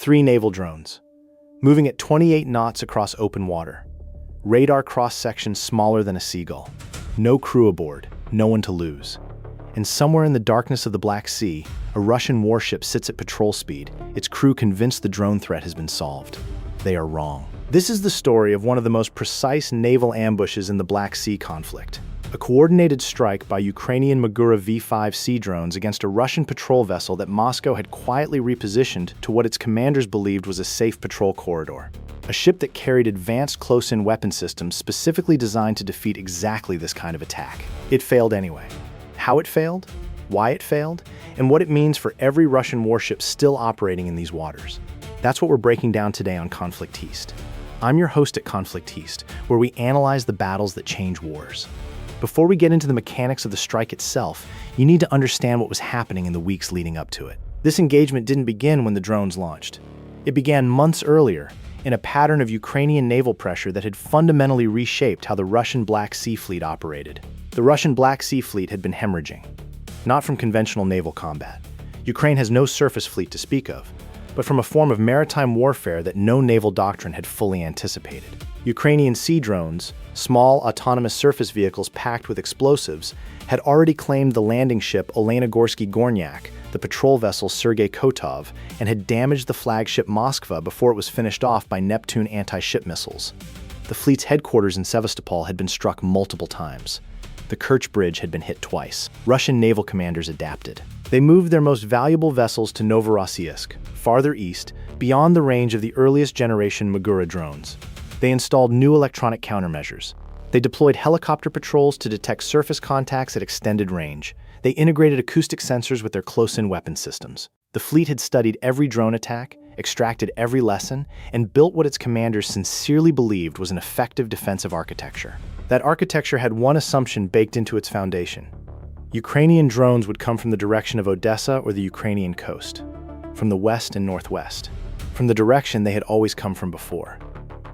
3 naval drones, moving at 28 knots across open water. Radar cross-section smaller than a seagull. No crew aboard, no one to lose. And somewhere in the darkness of the Black Sea, a Russian warship sits at patrol speed, its crew convinced the drone threat has been solved. They are wrong. This is the story of one of the most precise naval ambushes in the Black Sea conflict. A coordinated strike by Ukrainian Magura V5 sea drones against a Russian patrol vessel that Moscow had quietly repositioned to what its commanders believed was a safe patrol corridor. A ship that carried advanced close-in weapon systems specifically designed to defeat exactly this kind of attack. It failed anyway. How it failed, why it failed, and what it means for every Russian warship still operating in these waters. That's what we're breaking down today on Conflict East. I'm your host at Conflict East, where we analyze the battles that change wars. Before we get into the mechanics of the strike itself, you need to understand what was happening in the weeks leading up to it. This engagement didn't begin when the drones launched. It began months earlier, in a pattern of Ukrainian naval pressure that had fundamentally reshaped how the Russian Black Sea Fleet operated. The Russian Black Sea Fleet had been hemorrhaging, not from conventional naval combat. Ukraine has no surface fleet to speak of, but from a form of maritime warfare that no naval doctrine had fully anticipated. Ukrainian sea drones, small autonomous surface vehicles packed with explosives, had already claimed the landing ship Olenogorski-Gornyak, the patrol vessel Sergei Kotov, and had damaged the flagship Moskva before it was finished off by Neptune anti-ship missiles. The fleet's headquarters in Sevastopol had been struck multiple times. The Kerch Bridge had been hit twice. Russian naval commanders adapted. They moved their most valuable vessels to Novorossiysk, farther east, beyond the range of the earliest generation Magura drones. They installed new electronic countermeasures. They deployed helicopter patrols to detect surface contacts at extended range. They integrated acoustic sensors with their close-in weapon systems. The fleet had studied every drone attack, extracted every lesson, and built what its commanders sincerely believed was an effective defensive architecture. That architecture had one assumption baked into its foundation. Ukrainian drones would come from the direction of Odessa or the Ukrainian coast, from the west and northwest, from the direction they had always come from before.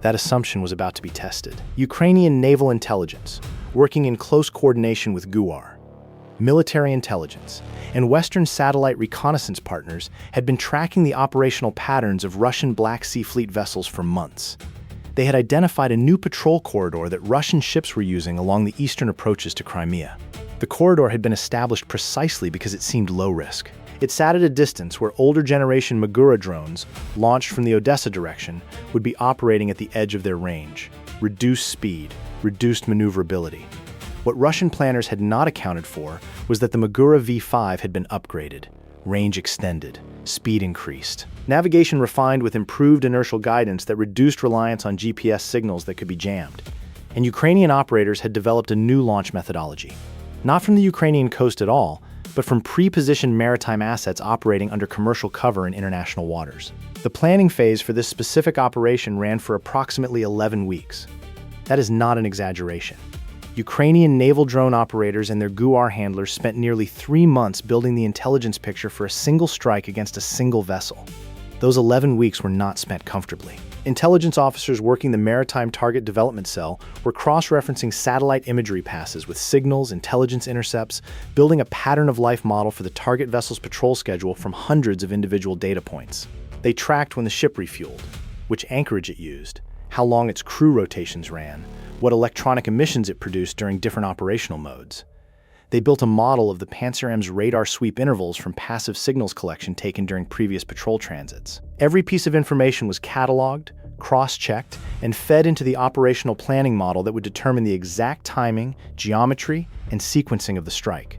That assumption was about to be tested. Ukrainian naval intelligence, working in close coordination with GUAR, military intelligence, and Western satellite reconnaissance partners, had been tracking the operational patterns of Russian Black Sea Fleet vessels for months. They had identified a new patrol corridor that Russian ships were using along the eastern approaches to Crimea. The corridor had been established precisely because it seemed low risk. It sat at a distance where older generation Magura drones, launched from the Odessa direction, would be operating at the edge of their range. Reduced speed, reduced maneuverability. What Russian planners had not accounted for was that the Magura V5 had been upgraded, range extended, speed increased. Navigation refined with improved inertial guidance that reduced reliance on GPS signals that could be jammed. And Ukrainian operators had developed a new launch methodology. Not from the Ukrainian coast at all, but from pre-positioned maritime assets operating under commercial cover in international waters. The planning phase for this specific operation ran for approximately 11 weeks. That is not an exaggeration. Ukrainian naval drone operators and their GUAR handlers spent nearly 3 months building the intelligence picture for a single strike against a single vessel. Those 11 weeks were not spent comfortably. Intelligence officers working the Maritime Target Development Cell were cross-referencing satellite imagery passes with signals, intelligence intercepts, building a pattern-of-life model for the target vessel's patrol schedule from hundreds of individual data points. They tracked when the ship refueled, which anchorage it used, how long its crew rotations ran, what electronic emissions it produced during different operational modes. They built a model of the Pantsir-M's radar sweep intervals from passive signals collection taken during previous patrol transits. Every piece of information was cataloged, cross-checked, and fed into the operational planning model that would determine the exact timing, geometry, and sequencing of the strike.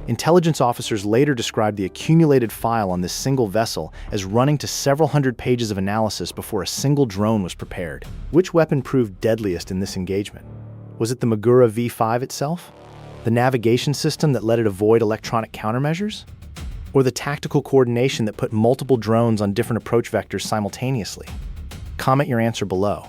Intelligence officers later described the accumulated file on this single vessel as running to several hundred pages of analysis before a single drone was prepared. Which weapon proved deadliest in this engagement? Was it the Magura V5 itself? The navigation system that let it avoid electronic countermeasures? Or the tactical coordination that put multiple drones on different approach vectors simultaneously? Comment your answer below.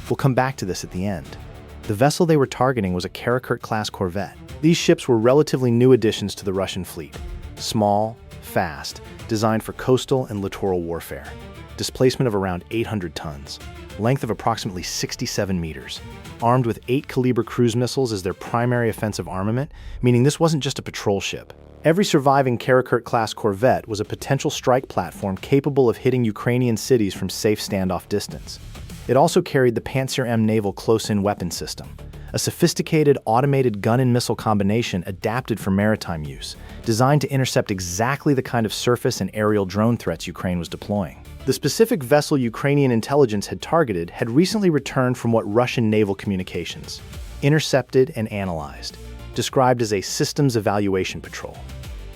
We'll come back to this at the end. The vessel they were targeting was a Karakurt-class Corvette. These ships were relatively new additions to the Russian fleet. Small, fast, designed for coastal and littoral warfare. Displacement of around 800 tons. Length of approximately 67 meters. Armed with 8 Kalibr cruise missiles as their primary offensive armament, meaning this wasn't just a patrol ship. Every surviving Karakurt-class Corvette was a potential strike platform capable of hitting Ukrainian cities from safe standoff distance. It also carried the Pantsir-M naval close-in weapon system, a sophisticated automated gun and missile combination adapted for maritime use, designed to intercept exactly the kind of surface and aerial drone threats Ukraine was deploying. The specific vessel Ukrainian intelligence had targeted had recently returned from what Russian naval communications, intercepted and analyzed, described as a systems evaluation patrol.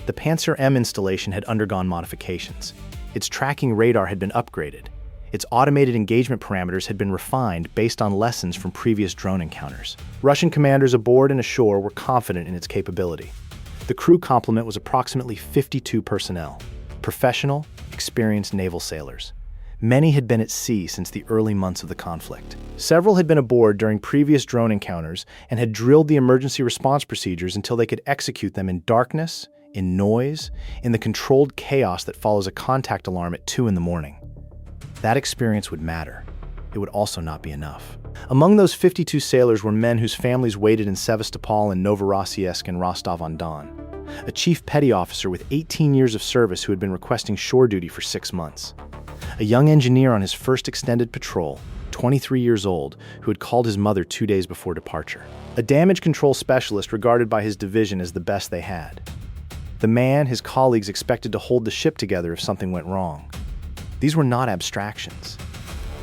The Pantsir-M installation had undergone modifications. Its tracking radar had been upgraded. Its automated engagement parameters had been refined based on lessons from previous drone encounters. Russian commanders aboard and ashore were confident in its capability. The crew complement was approximately 52 personnel, professional, experienced naval sailors. Many had been at sea since the early months of the conflict. Several had been aboard during previous drone encounters and had drilled the emergency response procedures until they could execute them in darkness, in noise, in the controlled chaos that follows a contact alarm at 2 in the morning. That experience would matter. It would also not be enough. Among those 52 sailors were men whose families waited in Sevastopol and Novorossiysk and Rostov-on-Don. A chief petty officer with 18 years of service who had been requesting shore duty for 6 months. A young engineer on his first extended patrol, 23 years old, who had called his mother 2 days before departure. A damage control specialist regarded by his division as the best they had. The man his colleagues expected to hold the ship together if something went wrong. These were not abstractions.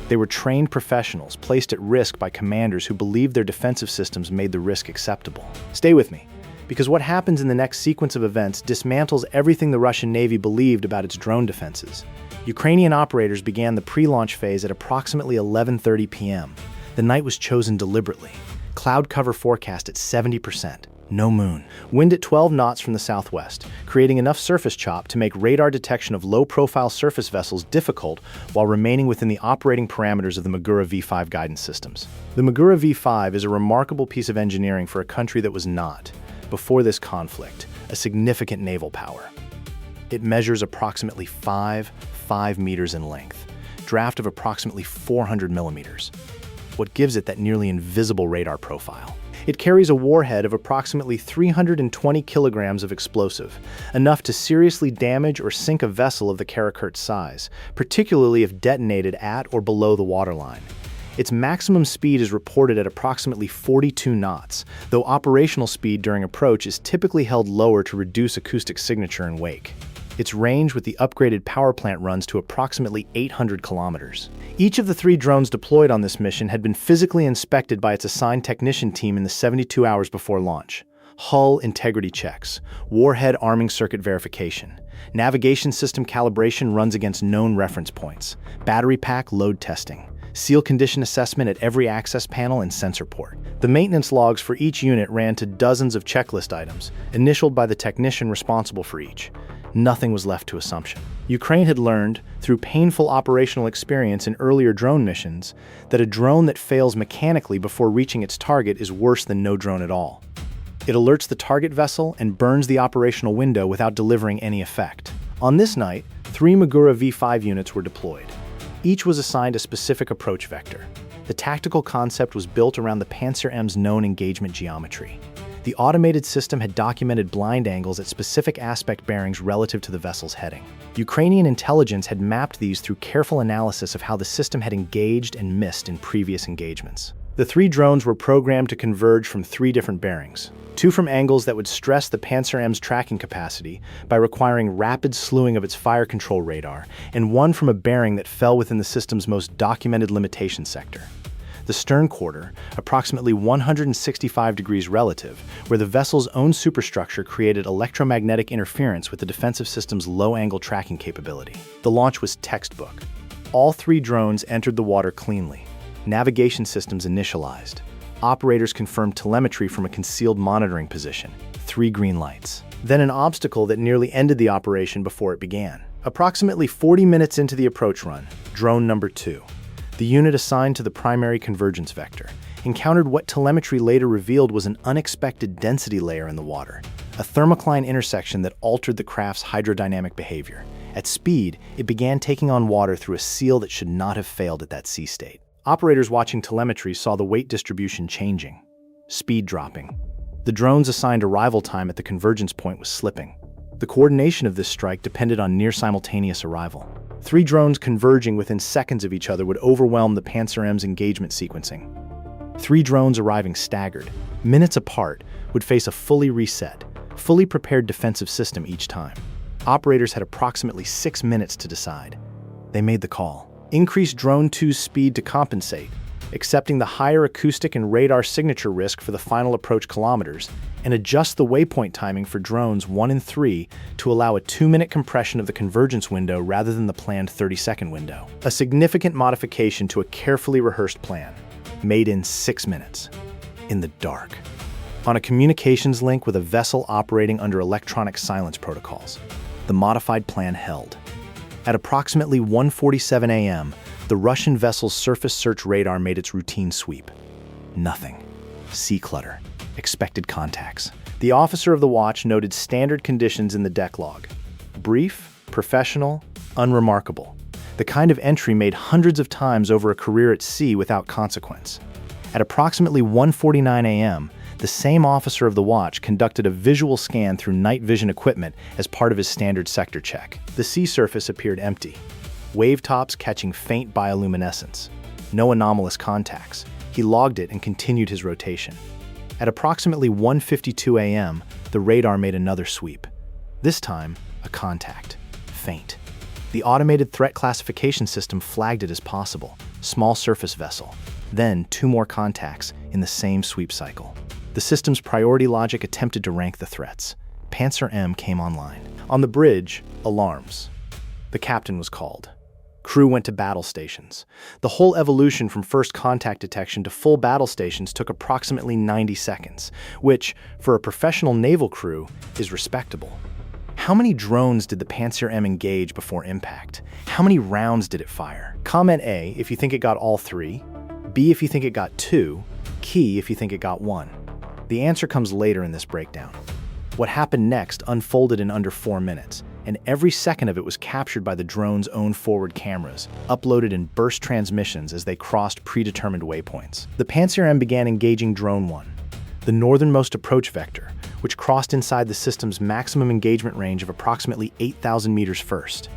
They were trained professionals placed at risk by commanders who believed their defensive systems made the risk acceptable. Stay with me, because what happens in the next sequence of events dismantles everything the Russian Navy believed about its drone defenses. Ukrainian operators began the pre-launch phase at approximately 11:30 p.m. The night was chosen deliberately. Cloud cover forecast at 70%. No moon. Wind at 12 knots from the southwest, creating enough surface chop to make radar detection of low-profile surface vessels difficult while remaining within the operating parameters of the Magura V5 guidance systems. The Magura V5 is a remarkable piece of engineering for a country that was not, before this conflict, a significant naval power. It measures approximately 5 meters in length, draft of approximately 400 millimeters. What gives it that nearly invisible radar profile? It carries a warhead of approximately 320 kilograms of explosive, enough to seriously damage or sink a vessel of the Karakurt size, particularly if detonated at or below the waterline. Its maximum speed is reported at approximately 42 knots, though operational speed during approach is typically held lower to reduce acoustic signature in wake. Its range with the upgraded power plant runs to approximately 800 kilometers. Each of the 3 drones deployed on this mission had been physically inspected by its assigned technician team in the 72 hours before launch. Hull integrity checks, warhead arming circuit verification, navigation system calibration runs against known reference points, battery pack load testing, seal condition assessment at every access panel and sensor port. The maintenance logs for each unit ran to dozens of checklist items, initialed by the technician responsible for each. Nothing was left to assumption. Ukraine had learned, through painful operational experience in earlier drone missions, that a drone that fails mechanically before reaching its target is worse than no drone at all. It alerts the target vessel and burns the operational window without delivering any effect. On this night, 3 Magura V5 units were deployed. Each was assigned a specific approach vector. The tactical concept was built around the Pantsir-M's known engagement geometry. The automated system had documented blind angles at specific aspect bearings relative to the vessel's heading. Ukrainian intelligence had mapped these through careful analysis of how the system had engaged and missed in previous engagements. The 3 drones were programmed to converge from 3 different bearings, 2 from angles that would stress the Pantsir-M's tracking capacity by requiring rapid slewing of its fire control radar, and 1 from a bearing that fell within the system's most documented limitation sector. The stern quarter, approximately 165 degrees relative, where the vessel's own superstructure created electromagnetic interference with the defensive system's low-angle tracking capability. The launch was textbook. All 3 drones entered the water cleanly. Navigation systems initialized. Operators confirmed telemetry from a concealed monitoring position. 3 green lights. Then an obstacle that nearly ended the operation before it began. Approximately 40 minutes into the approach run, drone number 2. The unit assigned to the primary convergence vector encountered what telemetry later revealed was an unexpected density layer in the water, a thermocline intersection that altered the craft's hydrodynamic behavior. At speed, it began taking on water through a seal that should not have failed at that sea state. Operators watching telemetry saw the weight distribution changing, speed dropping. The drone's assigned arrival time at the convergence point was slipping. The coordination of this strike depended on near-simultaneous arrival. 3 drones converging within seconds of each other would overwhelm the Pantsir-M's engagement sequencing. 3 drones arriving staggered, minutes apart, would face a fully reset, fully prepared defensive system each time. Operators had approximately 6 minutes to decide. They made the call. Increase Drone 2's speed to compensate, accepting the higher acoustic and radar signature risk for the final approach kilometers, and adjust the waypoint timing for drones 1 and 3 to allow a 2-minute compression of the convergence window rather than the planned 30-second window. A significant modification to a carefully rehearsed plan, made in 6 minutes, in the dark, on a communications link with a vessel operating under electronic silence protocols. The modified plan held. At approximately 1:47 a.m., the Russian vessel's surface search radar made its routine sweep. Nothing. Sea clutter. Expected contacts. The officer of the watch noted standard conditions in the deck log. Brief, professional, unremarkable. The kind of entry made hundreds of times over a career at sea without consequence. At approximately 1:49 a.m., the same officer of the watch conducted a visual scan through night vision equipment as part of his standard sector check. The sea surface appeared empty. Wave tops catching faint bioluminescence. No anomalous contacts. He logged it and continued his rotation. At approximately 1:52 a.m., the radar made another sweep. This time, a contact. Faint. The automated threat classification system flagged it as possible. Small surface vessel. Then 2 more contacts in the same sweep cycle. The system's priority logic attempted to rank the threats. Pantsir-M came online. On the bridge, alarms. The captain was called. Crew went to battle stations. The whole evolution from first contact detection to full battle stations took approximately 90 seconds, which, for a professional naval crew, is respectable. How many drones did the Pantsir-M engage before impact? How many rounds did it fire? Comment A if you think it got all 3, B if you think it got 2, key if you think it got 1. The answer comes later in this breakdown. What happened next unfolded in under 4 minutes, and every second of it was captured by the drone's own forward cameras, uploaded in burst transmissions as they crossed predetermined waypoints. The Pantsir-M began engaging Drone 1, the northernmost approach vector, which crossed inside the system's maximum engagement range of approximately 8,000 meters first.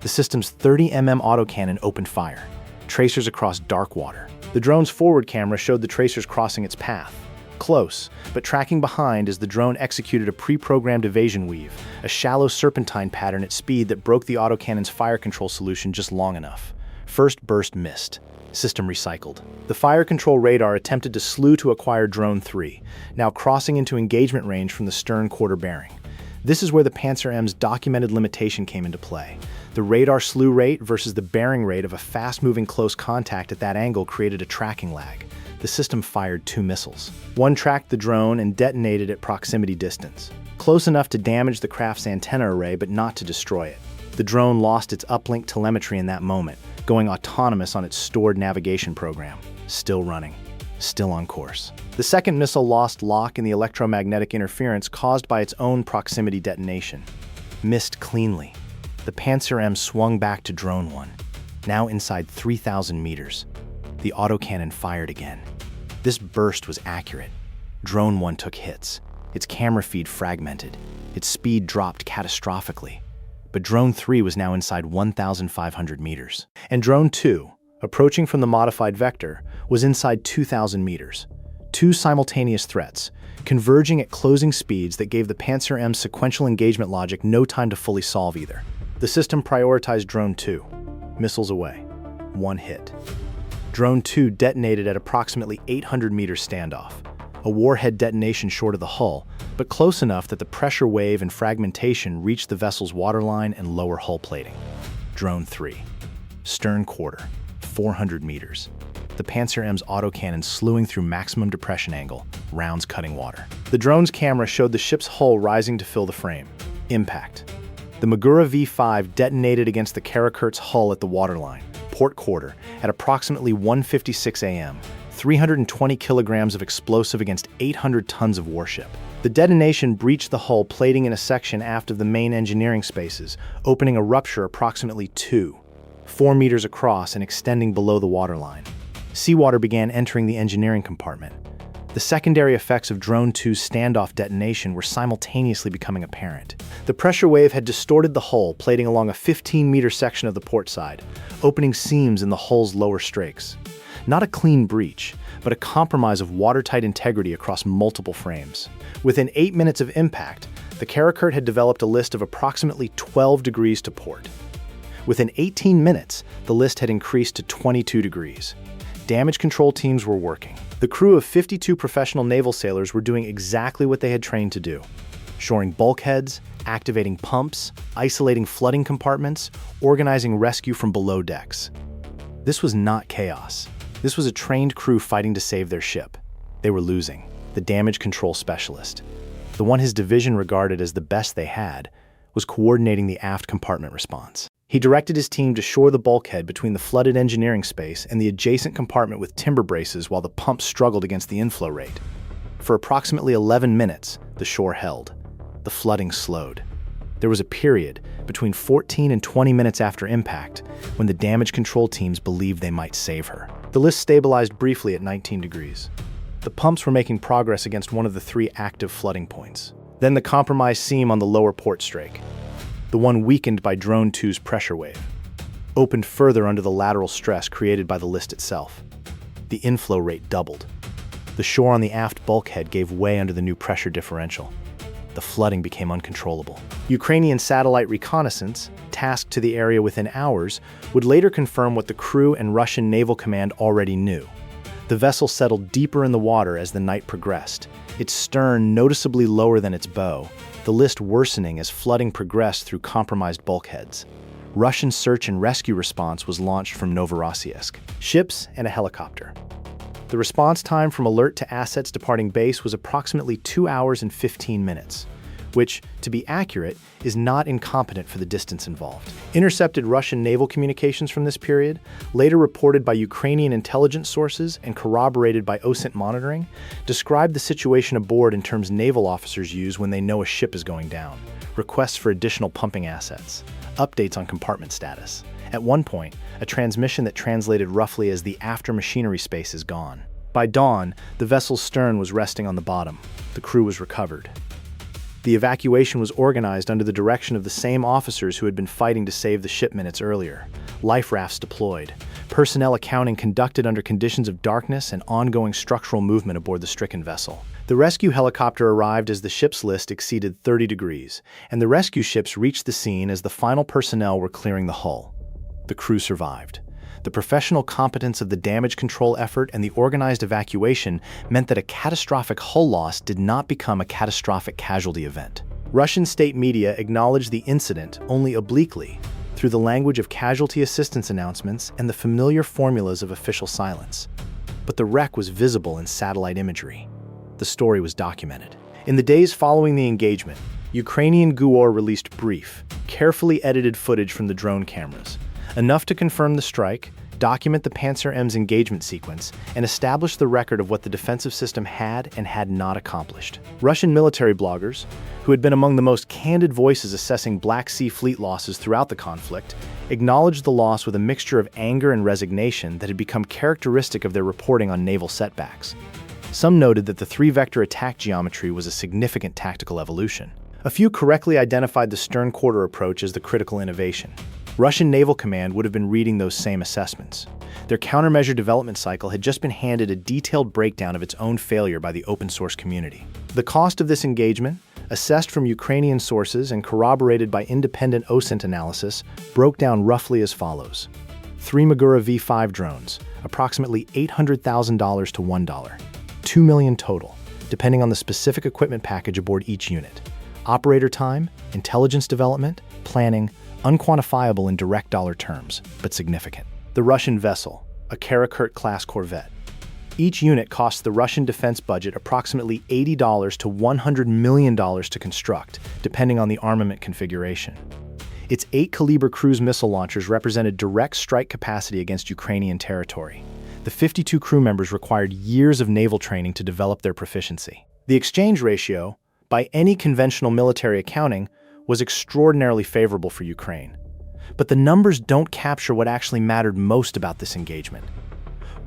The system's 30mm autocannon opened fire, tracers across dark water. The drone's forward camera showed the tracers crossing its path. Close, but tracking behind as the drone executed a pre-programmed evasion weave, a shallow serpentine pattern at speed that broke the autocannon's fire control solution just long enough. First burst missed. System recycled. The fire control radar attempted to slew to acquire Drone 3, now crossing into engagement range from the stern quarter bearing. This is where the Pantsir-M's documented limitation came into play. The radar slew rate versus the bearing rate of a fast-moving close contact at that angle created a tracking lag. The system fired 2 missiles. One tracked the drone and detonated at proximity distance, close enough to damage the craft's antenna array but not to destroy it. The drone lost its uplink telemetry in that moment, going autonomous on its stored navigation program. Still running. Still on course. The second missile lost lock in the electromagnetic interference caused by its own proximity detonation. Missed cleanly. The Pantsir-M swung back to Drone 1, now inside 3,000 meters. The autocannon fired again. This burst was accurate. Drone 1 took hits. Its camera feed fragmented. Its speed dropped catastrophically. But Drone 3 was now inside 1,500 meters. And Drone 2, approaching from the modified vector, was inside 2,000 meters. 2 simultaneous threats, converging at closing speeds that gave the Pantsir-M's sequential engagement logic no time to fully solve either. The system prioritized Drone 2. Missiles away. 1 hit. Drone 2 detonated at approximately 800 meters standoff, a warhead detonation short of the hull, but close enough that the pressure wave and fragmentation reached the vessel's waterline and lower hull plating. Drone 3. Stern quarter, 400 meters. The Pantsir-M's autocannon slewing through maximum depression angle, rounds cutting water. The drone's camera showed the ship's hull rising to fill the frame. Impact. The Magura V5 detonated against the Karakurt-class hull at the waterline, port quarter, at approximately 1:56 a.m., 320 kilograms of explosive against 800 tons of warship. The detonation breached the hull plating in a section aft of the main engineering spaces, opening a rupture approximately 4 meters across and extending below the waterline. Seawater began entering the engineering compartment. The secondary effects of Drone 2's standoff detonation were simultaneously becoming apparent. The pressure wave had distorted the hull, plating along a 15-meter section of the port side, opening seams in the hull's lower strakes. Not a clean breach, but a compromise of watertight integrity across multiple frames. Within 8 minutes of impact, the Karakurt had developed a list of approximately 12 degrees to port. Within 18 minutes, the list had increased to 22 degrees. Damage control teams were working. The crew of 52 professional naval sailors were doing exactly what they had trained to do: shoring bulkheads, activating pumps, isolating flooding compartments, organizing rescue from below decks. This was not chaos. This was a trained crew fighting to save their ship. They were losing. The damage control specialist, the one his division regarded as the best they had, was coordinating the aft compartment response. He directed his team to shore the bulkhead between the flooded engineering space and the adjacent compartment with timber braces while the pumps struggled against the inflow rate. For approximately 11 minutes, the shore held. The flooding slowed. There was a period, between 14 and 20 minutes after impact, when the damage control teams believed they might save her. The list stabilized briefly at 19 degrees. The pumps were making progress against one of the 3 active flooding points. Then the compromised seam on the lower port strake, the one weakened by Drone 2's pressure wave, opened further under the lateral stress created by the list itself. The inflow rate doubled. The shore on the aft bulkhead gave way under the new pressure differential. The flooding became uncontrollable. Ukrainian satellite reconnaissance, tasked to the area within hours, would later confirm what the crew and Russian Naval Command already knew. The vessel settled deeper in the water as the night progressed, its stern noticeably lower than its bow, the list worsening as flooding progressed through compromised bulkheads. Russian search and rescue response was launched from Novorossiysk, ships and a helicopter. The response time from alert to assets departing base was approximately 2 hours and 15 minutes, which, to be accurate, is not incompetent for the distance involved. Intercepted Russian naval communications from this period, later reported by Ukrainian intelligence sources and corroborated by OSINT monitoring, describe the situation aboard in terms naval officers use when they know a ship is going down: requests for additional pumping assets, updates on compartment status. At one point, a transmission that translated roughly as "the after machinery space is gone." By dawn, the vessel's stern was resting on the bottom. The crew was recovered. The evacuation was organized under the direction of the same officers who had been fighting to save the ship minutes earlier. Life rafts deployed. Personnel accounting conducted under conditions of darkness and ongoing structural movement aboard the stricken vessel. The rescue helicopter arrived as the ship's list exceeded 30 degrees, and the rescue ships reached the scene as the final personnel were clearing the hull. The crew survived. The professional competence of the damage control effort and the organized evacuation meant that a catastrophic hull loss did not become a catastrophic casualty event. Russian state media acknowledged the incident only obliquely, through the language of casualty assistance announcements and the familiar formulas of official silence. But the wreck was visible in satellite imagery. The story was documented. In the days following the engagement, Ukrainian GUR released brief, carefully edited footage from the drone cameras, enough to confirm the strike, document the Pantsir-M's engagement sequence, and establish the record of what the defensive system had and had not accomplished. Russian military bloggers, who had been among the most candid voices assessing Black Sea Fleet losses throughout the conflict, acknowledged the loss with a mixture of anger and resignation that had become characteristic of their reporting on naval setbacks. Some noted that the 3-vector attack geometry was a significant tactical evolution. A few correctly identified the stern quarter approach as the critical innovation. Russian Naval Command would have been reading those same assessments. Their countermeasure development cycle had just been handed a detailed breakdown of its own failure by the open-source community. The cost of this engagement, assessed from Ukrainian sources and corroborated by independent OSINT analysis, broke down roughly as follows. 3 Magura V5 drones, approximately $800,000 to $1. $2 million total, depending on the specific equipment package aboard each unit. Operator time, intelligence development, planning, unquantifiable in direct dollar terms, but significant. The Russian vessel, a Karakurt-class Corvette. Each unit costs the Russian defense budget approximately $80 to $100 million to construct, depending on the armament configuration. Its 8 Kalibr cruise missile launchers represented direct strike capacity against Ukrainian territory. The 52 crew members required years of naval training to develop their proficiency. The exchange ratio, by any conventional military accounting, was extraordinarily favorable for Ukraine. But the numbers don't capture what actually mattered most about this engagement.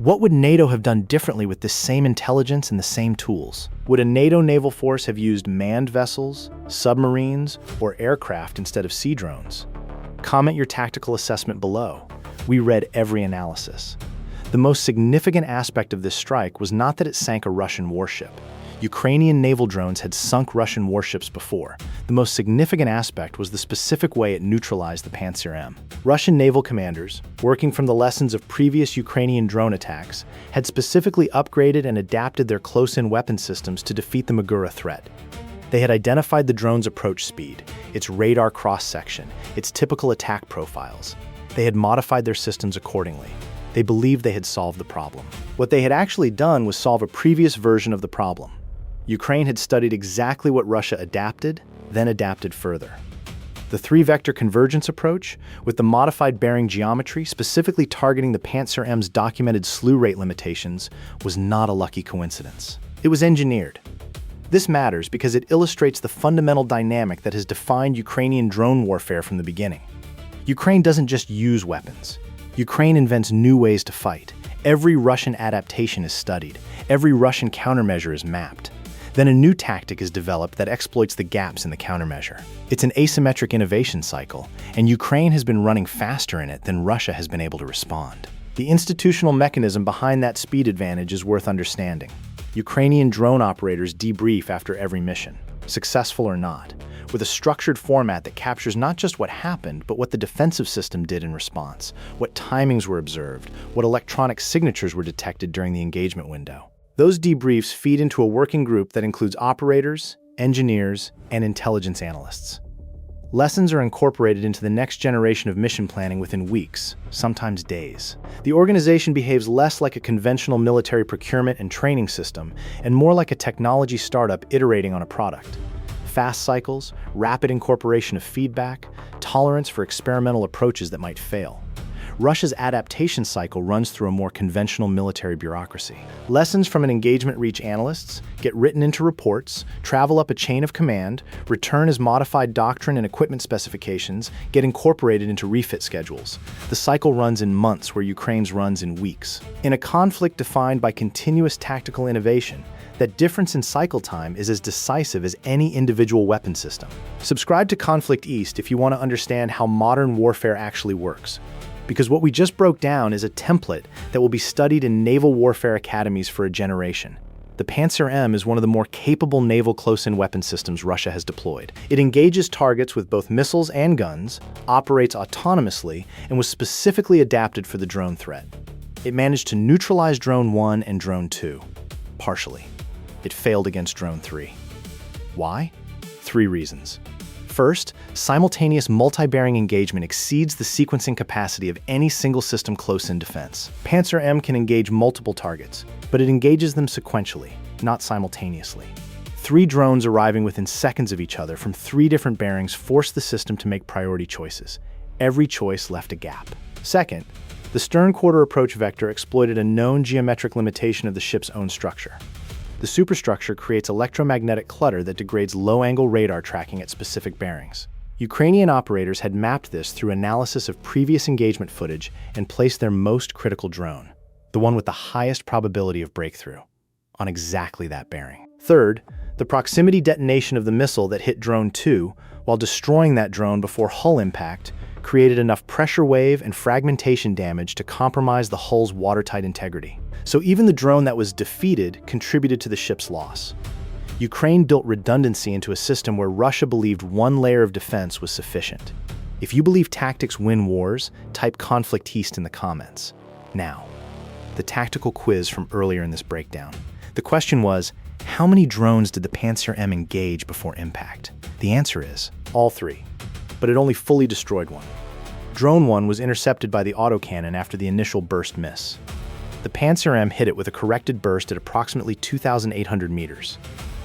What would NATO have done differently with this same intelligence and the same tools? Would a NATO naval force have used manned vessels, submarines, or aircraft instead of sea drones? Comment your tactical assessment below. We read every analysis. The most significant aspect of this strike was not that it sank a Russian warship. Ukrainian naval drones had sunk Russian warships before. The most significant aspect was the specific way it neutralized the Pantsir-M. Russian naval commanders, working from the lessons of previous Ukrainian drone attacks, had specifically upgraded and adapted their close-in weapon systems to defeat the Magura threat. They had identified the drone's approach speed, its radar cross-section, its typical attack profiles. They had modified their systems accordingly. They believed they had solved the problem. What they had actually done was solve a previous version of the problem. Ukraine had studied exactly what Russia adapted, then adapted further. The three-vector convergence approach, with the modified bearing geometry specifically targeting the Pantsir-M's documented slew rate limitations, was not a lucky coincidence. It was engineered. This matters because it illustrates the fundamental dynamic that has defined Ukrainian drone warfare from the beginning. Ukraine doesn't just use weapons. Ukraine invents new ways to fight. Every Russian adaptation is studied. Every Russian countermeasure is mapped. Then a new tactic is developed that exploits the gaps in the countermeasure. It's an asymmetric innovation cycle, and Ukraine has been running faster in it than Russia has been able to respond. The institutional mechanism behind that speed advantage is worth understanding. Ukrainian drone operators debrief after every mission, successful or not, with a structured format that captures not just what happened, but what the defensive system did in response, what timings were observed, what electronic signatures were detected during the engagement window. Those debriefs feed into a working group that includes operators, engineers, and intelligence analysts. Lessons are incorporated into the next generation of mission planning within weeks, sometimes days. The organization behaves less like a conventional military procurement and training system, and more like a technology startup iterating on a product. Fast cycles, rapid incorporation of feedback, tolerance for experimental approaches that might fail. Russia's adaptation cycle runs through a more conventional military bureaucracy. Lessons from an engagement reach analysts get written into reports, travel up a chain of command, return as modified doctrine and equipment specifications, get incorporated into refit schedules. The cycle runs in months where Ukraine's runs in weeks. In a conflict defined by continuous tactical innovation, that difference in cycle time is as decisive as any individual weapon system. Subscribe to Conflict East if you want to understand how modern warfare actually works. Because what we just broke down is a template that will be studied in naval warfare academies for a generation. The Pantsir-M is one of the more capable naval close-in weapon systems Russia has deployed. It engages targets with both missiles and guns, operates autonomously, and was specifically adapted for the drone threat. It managed to neutralize Drone 1 and Drone 2, partially. It failed against Drone 3. Why? 3 reasons. First, simultaneous multi-bearing engagement exceeds the sequencing capacity of any single system close-in defense. Pantsir-M can engage multiple targets, but it engages them sequentially, not simultaneously. 3 drones arriving within seconds of each other from 3 different bearings forced the system to make priority choices. Every choice left a gap. Second, the stern quarter approach vector exploited a known geometric limitation of the ship's own structure. The superstructure creates electromagnetic clutter that degrades low-angle radar tracking at specific bearings. Ukrainian operators had mapped this through analysis of previous engagement footage and placed their most critical drone, the one with the highest probability of breakthrough, on exactly that bearing. Third, the proximity detonation of the missile that hit Drone 2, while destroying that drone before hull impact, created enough pressure wave and fragmentation damage to compromise the hull's watertight integrity. So even the drone that was defeated contributed to the ship's loss. Ukraine built redundancy into a system where Russia believed one layer of defense was sufficient. If you believe tactics win wars, type Conflict East in the comments. Now, the tactical quiz from earlier in this breakdown. The question was, how many drones did the Pantsir-M engage before impact? The answer is, all 3. But it only fully destroyed one. Drone 1 was intercepted by the autocannon after the initial burst miss. The Pantsir-M hit it with a corrected burst at approximately 2,800 meters.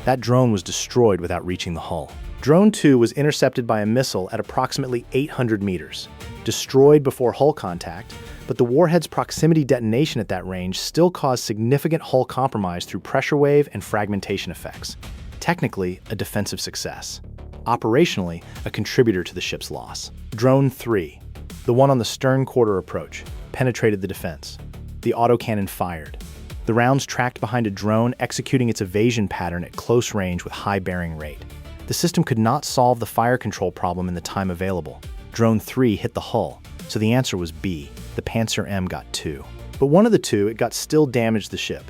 That drone was destroyed without reaching the hull. Drone 2 was intercepted by a missile at approximately 800 meters, destroyed before hull contact, but the warhead's proximity detonation at that range still caused significant hull compromise through pressure wave and fragmentation effects. Technically, a defensive success. Operationally, a contributor to the ship's loss. Drone 3, the one on the stern quarter approach, penetrated the defense. The autocannon fired. The rounds tracked behind a drone executing its evasion pattern at close range with high bearing rate. The system could not solve the fire control problem in the time available. Drone 3 hit the hull, so the answer was B. The Pantsir-M got 2. But one of the two it got still damaged the ship,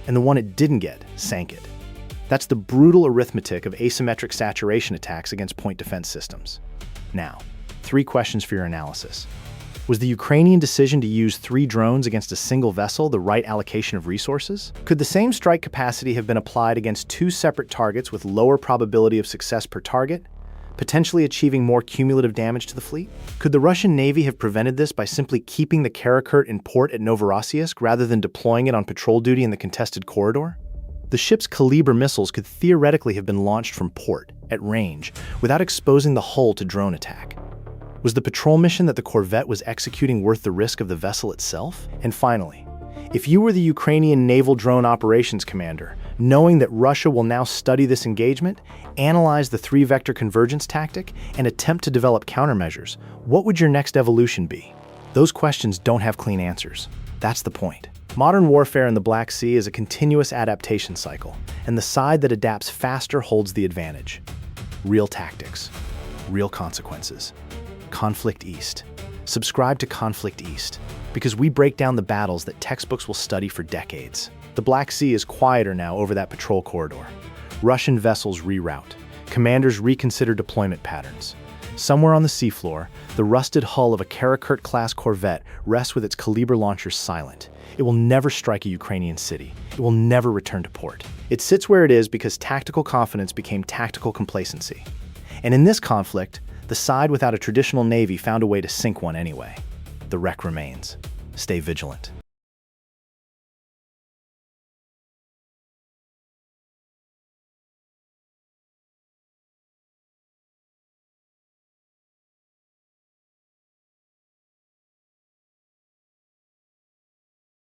and the one it didn't get sank it. That's the brutal arithmetic of asymmetric saturation attacks against point defense systems. Now, 3 questions for your analysis. Was the Ukrainian decision to use 3 drones against a single vessel the right allocation of resources? Could the same strike capacity have been applied against 2 separate targets with lower probability of success per target, potentially achieving more cumulative damage to the fleet? Could the Russian Navy have prevented this by simply keeping the Karakurt in port at Novorossiysk rather than deploying it on patrol duty in the contested corridor? The ship's Kalibr missiles could theoretically have been launched from port, at range, without exposing the hull to drone attack. Was the patrol mission that the Corvette was executing worth the risk of the vessel itself? And finally, if you were the Ukrainian Naval Drone Operations Commander, knowing that Russia will now study this engagement, analyze the 3-vector convergence tactic, and attempt to develop countermeasures, what would your next evolution be? Those questions don't have clean answers. That's the point. Modern warfare in the Black Sea is a continuous adaptation cycle, and the side that adapts faster holds the advantage. Real tactics, real consequences. Conflict East. Subscribe to Conflict East, because we break down the battles that textbooks will study for decades. The Black Sea is quieter now over that patrol corridor. Russian vessels reroute. Commanders reconsider deployment patterns. Somewhere on the seafloor, the rusted hull of a Karakurt-class Corvette rests with its Kalibr launchers silent. It will never strike a Ukrainian city. It will never return to port. It sits where it is because tactical confidence became tactical complacency. And in this conflict, the side without a traditional navy found a way to sink one anyway. The wreck remains. Stay vigilant.